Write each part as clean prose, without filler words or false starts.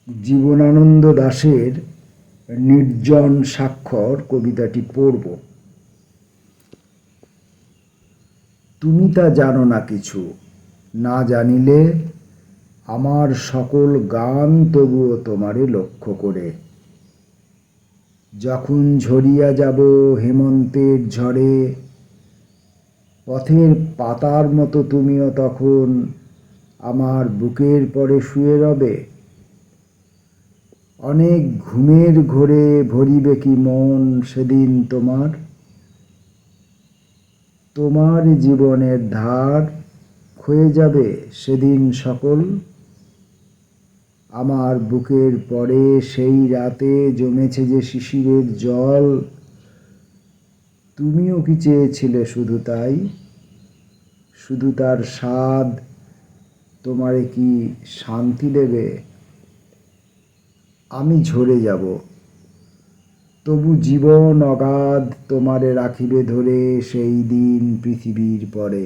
জীবনানন্দ দাশের নির্জন স্বাক্ষর কবিতাটি পড়ব। তুমি তা জানো না কিছু, না জানিলে আমার সকল গান তবুও তোমারে লক্ষ্য করে। যখন ঝরিয়া যাব হেমন্তের ঝড়ে, পথের পাতার মতো তুমিও তখন আমার বুকের পরে শুয়ে রবে। অনেক ঘুমের ঘোরে ভরিবে কি মন সেদিন তোমার, তোমার জীবনের ধার ক্ষয়ে যাবে সেদিন সকল। আমার বুকের পরে সেই রাতে জমেছে যে শিশিরের জল, তুমিও কি চেয়েছিলে শুধু তাই? শুধু তার স্বাদ তোমারে কি শান্তি দেবে? আমি ঝরে যাব, তবু জীবন অগাধ তোমারে রাখিবে ধরে সেই দিন পৃথিবীর পরে।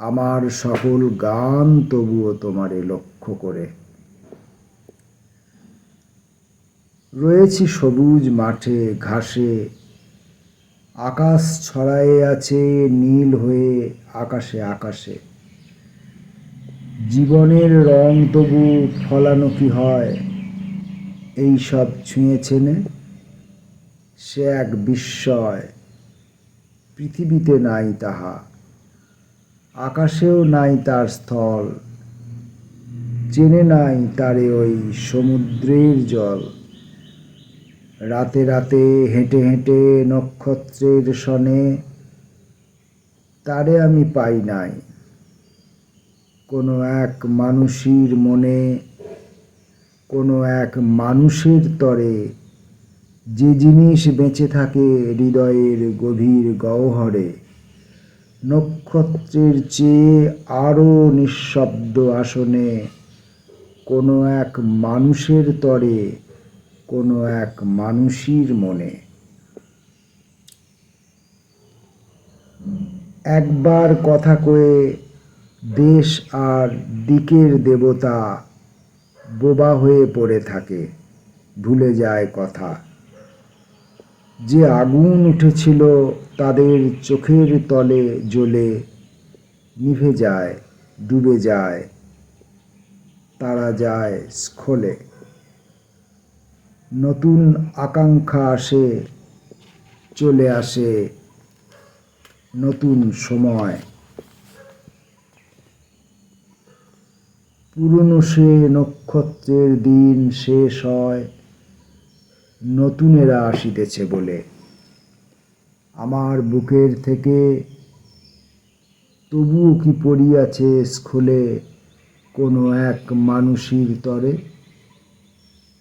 আমার সকল গান তবুও তোমারে লক্ষ্য করে। রয়েছি সবুজ মাঠে ঘাসে, আকাশ ছড়ায়ে আছে নীল হয়ে আকাশে আকাশে। জীবনের রং তবু ফলানো কি হয় এই সব ছুঁয়েছেনে? সে এক বিস্ময়, পৃথিবীতে নাই তাহা, আকাশেও নাই তার স্থল, চেনে নাই তারে ওই সমুদ্রের জল। রাতে রাতে হেঁটে হেঁটে নক্ষত্রের সনে তারে আমি পাই নাই। কোনো এক মানুষের মনে, কোনো এক মানুষের তরে যে জিনিস বেঁচে থাকে হৃদয়ের গভীর গহ্বরে, নক্ষত্রের চেয়ে আরও নিঃশব্দ আসনে, কোনো এক মানুষের তরে, কোনো এক মানুষের মনে। একবার কথা কয়ে দেশ আর দিকের দেবতা বোবা হয়ে পড়ে থাকে, ভুলে যায় কথা। যে আগুন উঠেছিল তাদের চোখের তলে জ্বলে নিভে যায়, ডুবে যায়, তারা যায় স্খলে। নতুন আকাঙ্ক্ষা আসে, চলে আসে নতুন সময়। পুরনো সে নক্ষত্রের দিন শেষ হয়, নতুনেরা আসিতেছে বলে। আমার বুকের থেকে তবুও কি পড়িয়াছে স্খলে কোনো এক মানুষের তরে?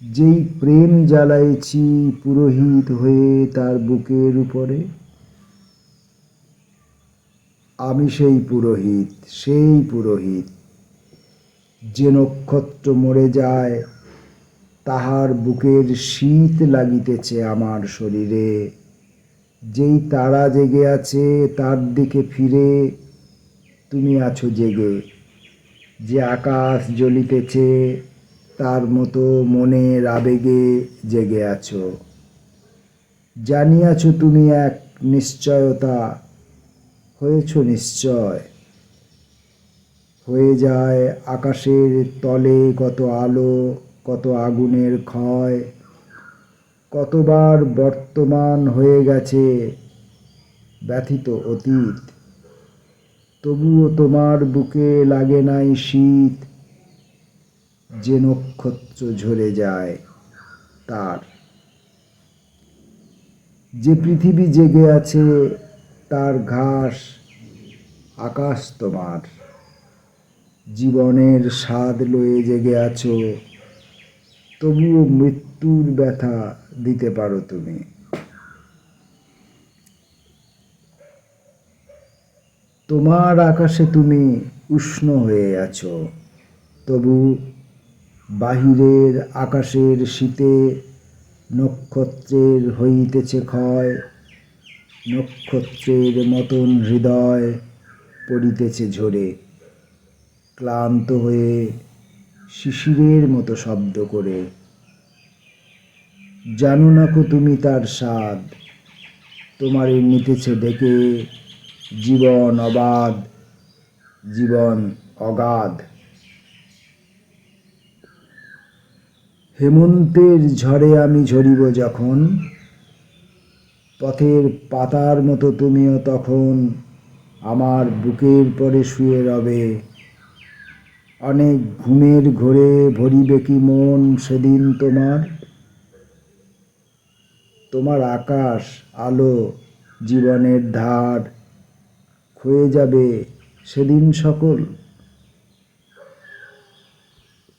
যেই প্রেম জ্বালাইছি পুরোহিত হয়ে তার বুকের উপরে। আমি সেই পুরোহিত, সেই পুরোহিত, যে নক্ষত্র মরে যায় তাহার বুকের শীত লাগিতেছে আমার শরীরে। যেই তারা জেগে আছে তার দিকে ফিরে তুমি আছো জেগে। যে আকাশ জ্বলিতেছে তার মতো মনের আবেগে জেগে আছো। জানিয়াছ তুমি এক নিশ্চয়তা, হয়েছ নিশ্চয়। হয়ে যায় আকাশের তলে কত আলো, কত আগুনের ক্ষয়। কতবার বর্তমান হয়ে গেছে ব্যথিত অতীত, তবুও তোমার বুকে লাগে নাই শীত। যে নক্ষত্র ঝরে যায় তার, যে পৃথিবী জেগে আছে তার ঘাস আকাশ তোমার। জীবনের স্বাদ লয়ে জেগে আছো, তবুও মৃত্যুর ব্যথা দিতে পারো তুমি। তোমার আকাশে তুমি উষ্ণ হয়ে আছো, তবু বাহিরের আকাশের শীতে নক্ষত্রের হইতেছে ক্ষয়। নক্ষত্রের মতন হৃদয় পড়িতেছে ঝরে, ক্লান্ত হয়ে শিশিরের মতো শব্দ করে। জানো না কো তুমি তার স্বাদ, তোমারে নিতেছে ডেকে জীবন অবাধ, জীবন অগাধ। হেমন্তের ঝড়ে আমি ঝরিব যখন, পথের পাতার মতো তুমিও তখন আমার বুকের পরে শুয়ে রবে। অনেক ঘুমের ঘোরে ভরিবে কি মন সেদিন তোমার, তোমার আকাশ আলো জীবনের ধার ক্ষয়ে যাবে সেদিন সকল।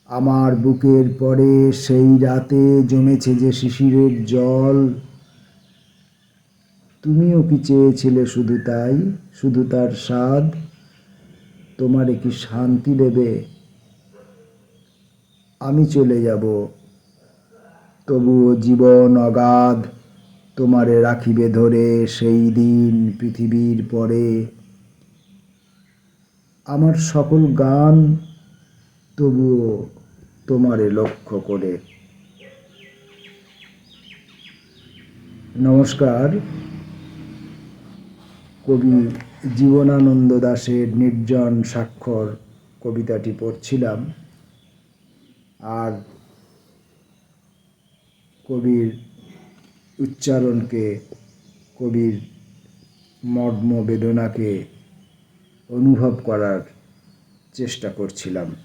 আমার বুকের পরে সেই রাতে জমেছে যে শিশিরের জল, তুমিও কি চেয়েছিলে শুধু তাই, শুধু তার স্বাদ? তোমারে কি শান্তি দেবে? আমি চলে যাব, তবুও জীবন অগাধ তোমারে রাখিবে ধরে সেই দিন পৃথিবীর পরে। আমার সকল গান তবুও তোমারে লক্ষ্য করে। নমস্কার। কবি জীবনানন্দ দাশের নির্জন স্বাক্ষর কবিতাটি পড়ছিলাম। আর কবির উচ্চারণকে, কবির মর্ম বেদনাকে অনুভব করার চেষ্টা করছিলাম।